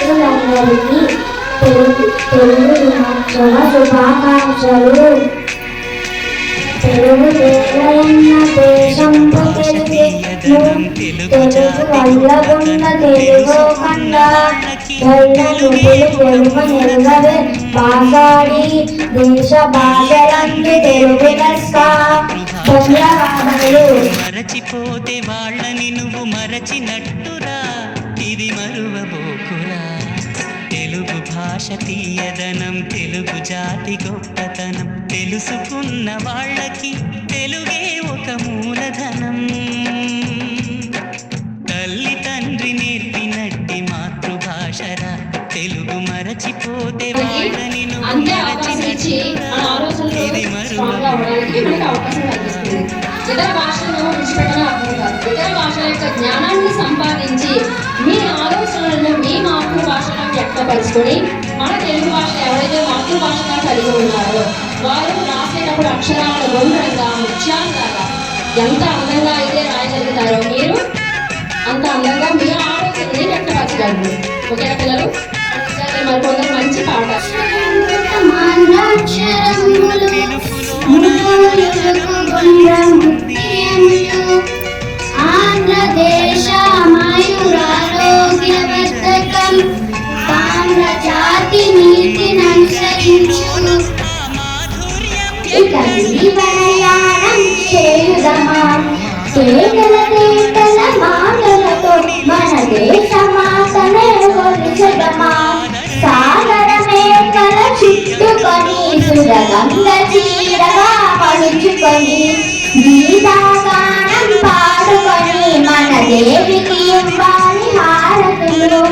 మిత్రులందరికీ తెలుగు దినోత్సవ శుభాకాంక్షలు. తెలుగు దేవయన్న దేశంపు తెలుగు వల్లగున్న తెలుగు కండ తెలుగవే బాగాడి దేశ భాషలందు తెలుగు లెస్స. ధన్యవాదాలు. మరచిపోతే వాళ్ళని నువ్వు మరచినట్టురా, ఇది మరువబోకురా. తెలుగు భాష తీయదనం, తెలుగు జాతి గొప్పతనం, తెలుసుకున్న వాళ్ళకి తెలుగే ఒక మూలధనం. తల్లి తండ్రి నేర్పినట్టి మాతృభాషరా, తెలుగు మరచిపోతే వాళ్ళని నువ్వు మరచినట్టురా, ఇది మరువబోకురా. ఇతర భాషలను విడిచిపెట్టడం అర్థం కాదు. ఇతర భాషల యొక్క జ్ఞానాన్ని సంపాదించి మీ ఆలోచనలను మీ మాతృభాషలో వ్యక్తపరుచుకొని మన తెలుగు భాష ఎవరైతే మాతృభాషగా కలిగి ఉన్నారో వారు రాసేటప్పుడు అక్షరాల గొంతుగా ముత్యాలుగా ఎంత అందంగా అయితే రాయగలుగుతారో మీరు అంత అందంగా మీ ఆలోచనని వ్యక్తపరచగలరు. ఓకేనా పిల్లలు? మరికొందరు మంచి పాట ఆంధ్రదేశ మయూరారోగ్యవర్ధకం తామ్ర జాతి నీతిననుసరించు ఇక జీవనయానం చేయుదమా కేకల కేకల మాటలతో మన దేశ మాతనే కొలిచెదమా. సాగర మేకల చుట్టుకొని సురగంధ చీరగా పలుచుకొని గీతాగానం పాడుకొని మన దేవికి ఇవ్వాలి హారతులు.